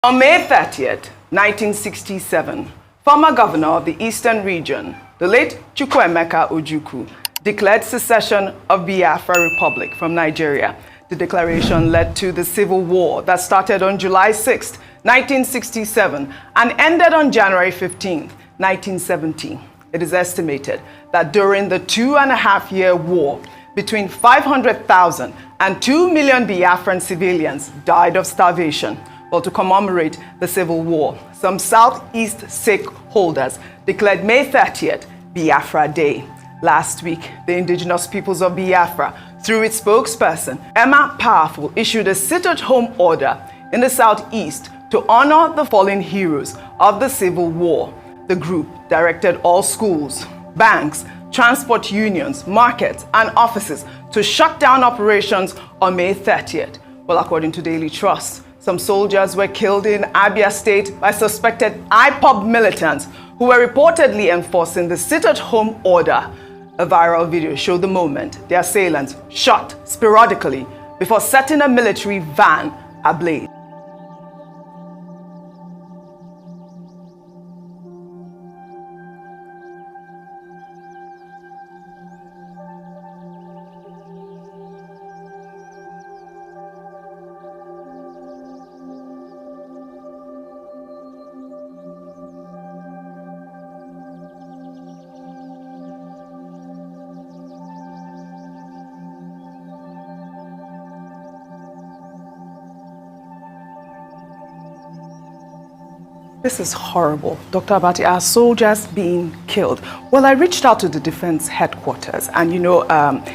On May 30th, 1967, former governor of the Eastern Region, the late Chukwuemeka Ojukwu, declared secession of Biafra Republic from Nigeria. The declaration led to the civil war that started on July 6, 1967, and ended on January 15, 1970. It is estimated that during the 2.5-year war, between 500,000 and 2 million Biafran civilians died of starvation. Well, to commemorate the civil war, some Southeast stakeholders declared May 30th Biafra Day. Last week, the indigenous peoples of Biafra, through its spokesperson, Emma Powerful, issued a sit-at-home order in the Southeast to honor the fallen heroes of the Civil War. The group directed all schools, banks, transport unions, markets, and offices to shut down operations on May 30th. Well, according to Daily Trust, some soldiers were killed in Abia State by suspected IPOB militants who were reportedly enforcing the sit-at-home order. A viral video showed the moment the assailants shot sporadically before setting a military van ablaze. This is horrible, Dr. Abati, our soldiers being killed. Well, I reached out to the defense headquarters and,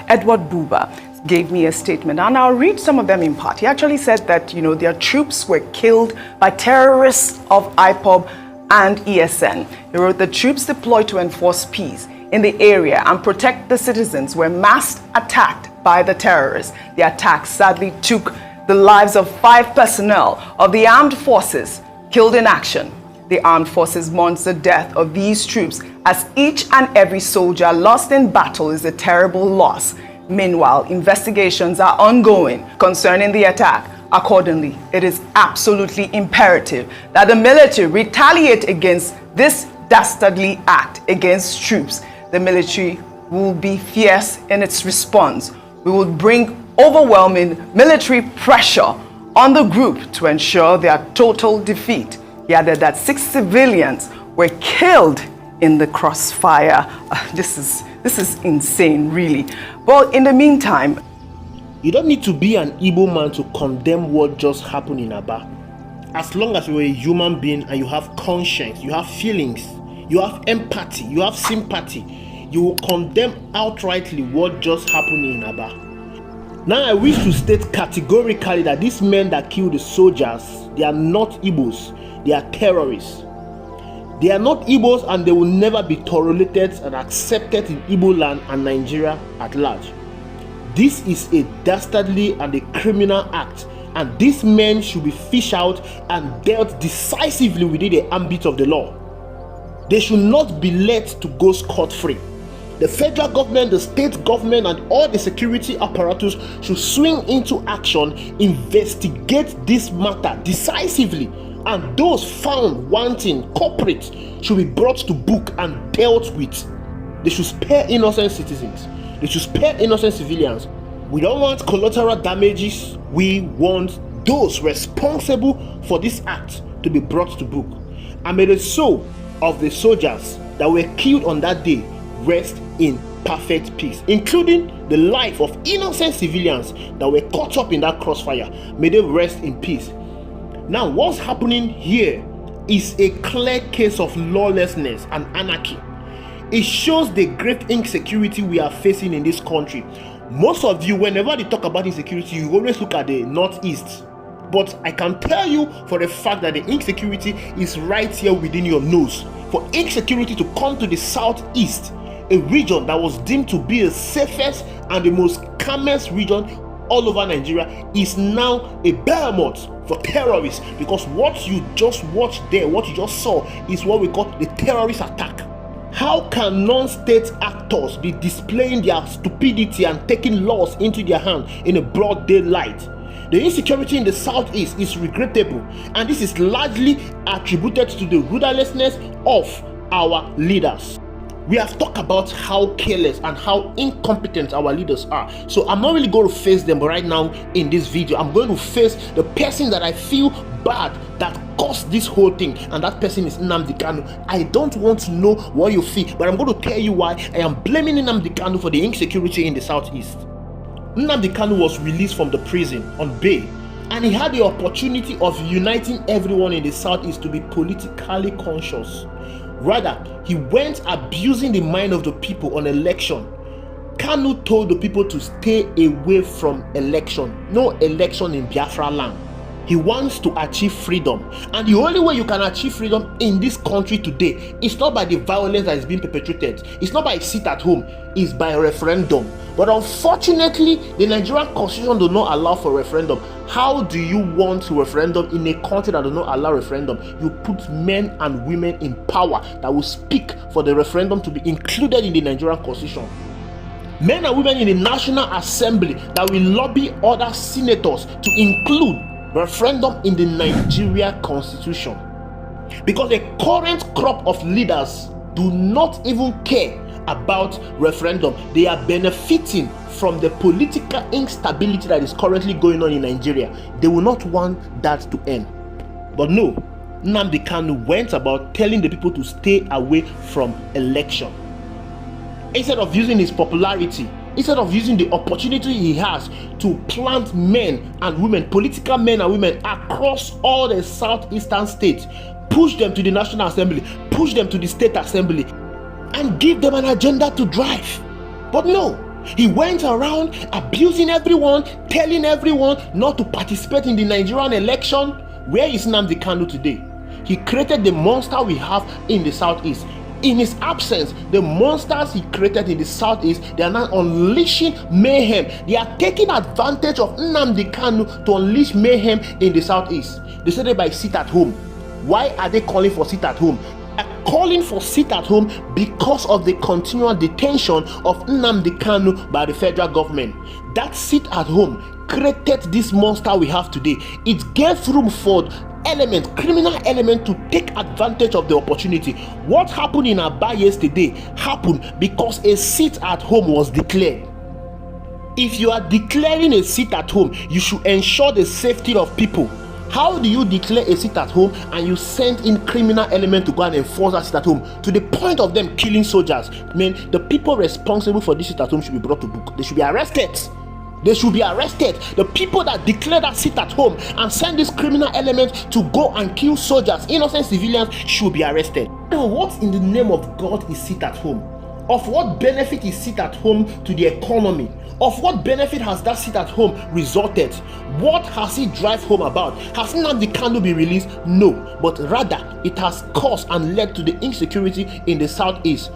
Edward Buba gave me a statement, and I'll read some of them in part. He actually said that, their troops were killed by terrorists of IPOB and ESN. He wrote, the troops deployed to enforce peace in the area and protect the citizens were mass attacked by the terrorists. The attack sadly took the lives of 5 personnel of the armed forces killed in action. The armed forces mourns the death of these troops, as each and every soldier lost in battle is a terrible loss. Meanwhile, investigations are ongoing concerning the attack. Accordingly, it is absolutely imperative that the military retaliate against this dastardly act against troops. The military will be fierce in its response. We will bring overwhelming military pressure on the group to ensure their total defeat. He added that 6 civilians were killed in the crossfire. This is insane, really. But in the meantime, you don't need to be an Igbo man to condemn what just happened in Abia. As long as you're a human being and you have conscience, you have feelings, you have empathy, you have sympathy, you will condemn outrightly what just happened in Abia. Now I wish to state categorically that these men that killed the soldiers, they are not Igbos, they are terrorists. They are not Igbos and they will never be tolerated and accepted in Igbo land and Nigeria at large. This is a dastardly and a criminal act, and these men should be fished out and dealt decisively within the ambit of the law. They should not be let to go scot-free. The federal government, the state government, and all the security apparatus should swing into action, investigate this matter decisively, and those found wanting, culprits, should be brought to book and dealt with. They should spare innocent citizens. They should spare innocent civilians. We don't want collateral damages. We want those responsible for this act to be brought to book. And may the soul of the soldiers that were killed on that day rest in perfect peace, including the life of innocent civilians that were caught up in that crossfire. May they rest in peace. Now, what's happening here is a clear case of lawlessness and anarchy. It shows the great insecurity we are facing in this country. Most of you, whenever they talk about insecurity, you always look at the northeast. But I can tell you for the fact that the insecurity is right here within your nose. For insecurity to come to the southeast, a region that was deemed to be the safest and the most calmest region all over Nigeria, is now a behemoth for terrorists, because what you just watched there, what you just saw, is what we call the terrorist attack. How can non-state actors be displaying their stupidity and taking laws into their hand in a broad daylight? The insecurity in the southeast is regrettable, and this is largely attributed to the rudderlessness of our leaders. We have talked about how careless and how incompetent our leaders are. So I'm not really going to face them right now in this video. I'm going to face the person that I feel bad that caused this whole thing, and that person is Nnamdi Kanu. I don't want to know what you feel, but I'm going to tell you why I am blaming Nnamdi Kanu for the insecurity in the southeast. Nnamdi Kanu was released from the prison on bail, and he had the opportunity of uniting everyone in the southeast to be politically conscious. Rather, he went abusing the mind of the people on election. Kanu told the people to stay away from election. No election in Biafra land. He wants to achieve freedom, and the only way you can achieve freedom in this country today is not by the violence that is being perpetrated. It's not by sit at home. It's by a referendum. But unfortunately, the Nigerian constitution does not allow for referendum. How do you want a referendum in a country that does not allow referendum? You put men and women in power that will speak for the referendum to be included in the Nigerian constitution. Men and women in the National Assembly that will lobby other senators to include referendum in the Nigeria constitution. Because the current crop of leaders do not even care about referendum. They are benefiting from the political instability that is currently going on in Nigeria. They will not want that to end. But no, Nnamdi Kanu went about telling the people to stay away from election. Instead of using his popularity, instead of using the opportunity he has to plant men and women, political men and women across all the southeastern states, push them to the National Assembly, push them to the State Assembly, and give them an agenda to drive. But no, he went around abusing everyone, telling everyone not to participate in the Nigerian election. Where is Nnamdi Kanu today? He created the monster we have in the southeast. In his absence, the monsters he created in the southeast, they are now unleashing mayhem. They are taking advantage of Nnamdi Kanu to unleash mayhem in the southeast. They said it by sit at home. Why are they calling for sit at home? They are calling for sit at home because of the continual detention of Nnamdi Kanu by the federal government. That sit at home created this monster we have today. It gave room for criminal element to take advantage of the opportunity. What happened in Abia yesterday happened because a sit at home was declared. If you are declaring a sit at home, you should ensure the safety of people. How do you declare a sit at home and you send in criminal element to go and enforce that sit at home to the point of them killing soldiers? The people responsible for this sit at home should be brought to book. They should be arrested. They should be arrested. The people that declare that sit at home and send this criminal element to go and kill soldiers, innocent civilians, should be arrested. What in the name of God is sit at home? Of what benefit is sit at home to the economy? Of what benefit has that sit at home resulted? What has it drive home about? Has Nnamdi Kanu been released? No, but rather it has caused and led to the insecurity in the southeast.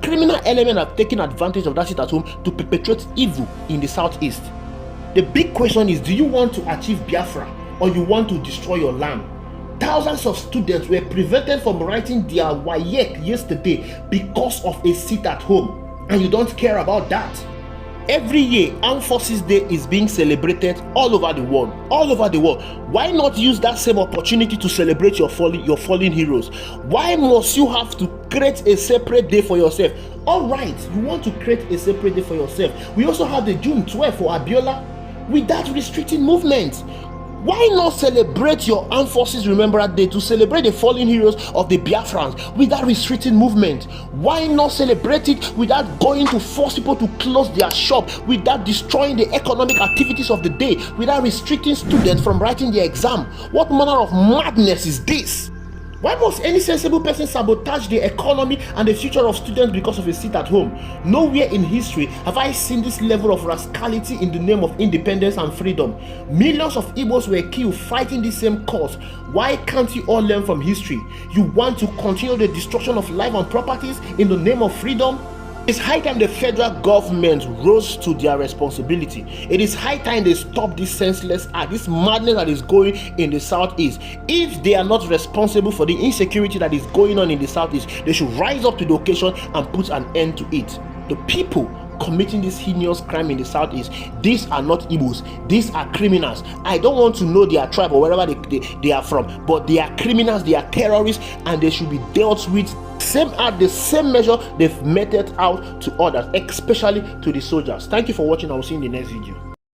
Criminal elements have taken advantage of that sit at home to perpetrate evil in the southeast. The big question is, do you want to achieve Biafra or you want to destroy your land? Thousands of students were prevented from writing their WAEC yesterday because of a sit at home, and you don't care about that. Every year, Armed Forces Day is being celebrated all over the world. All over the world. Why not use that same opportunity to celebrate your fallen heroes? Why must you have to create a separate day for yourself? All right, you want to create a separate day for yourself. We also have the June 12th for Abia without restricting movement. Why not celebrate your Armed Forces Remembrance Day to celebrate the fallen heroes of the Biafrans without restricting movement? Why not celebrate it without going to force people to close their shop, without destroying the economic activities of the day, without restricting students from writing their exam? What manner of madness is this? Why must any sensible person sabotage the economy and the future of students because of a sit at home? Nowhere in history have I seen this level of rascality in the name of independence and freedom. Millions of Igbos were killed fighting this same cause. Why can't you all learn from history? You want to continue the destruction of life and properties in the name of freedom? It's high time the federal government rose to their responsibility. It is high time they stop this senseless act, this madness that is going in the southeast. If they are not responsible for the insecurity that is going on in the southeast, they should rise up to the occasion and put an end to it. The people committing this heinous crime in the southeast. These are not Igbos. These are criminals. I don't want to know their tribe or wherever they are from, but they are criminals, they are terrorists, and they should be dealt with the same measure they've meted out to others, especially to the soldiers. Thank you for watching. I will see you in the next video.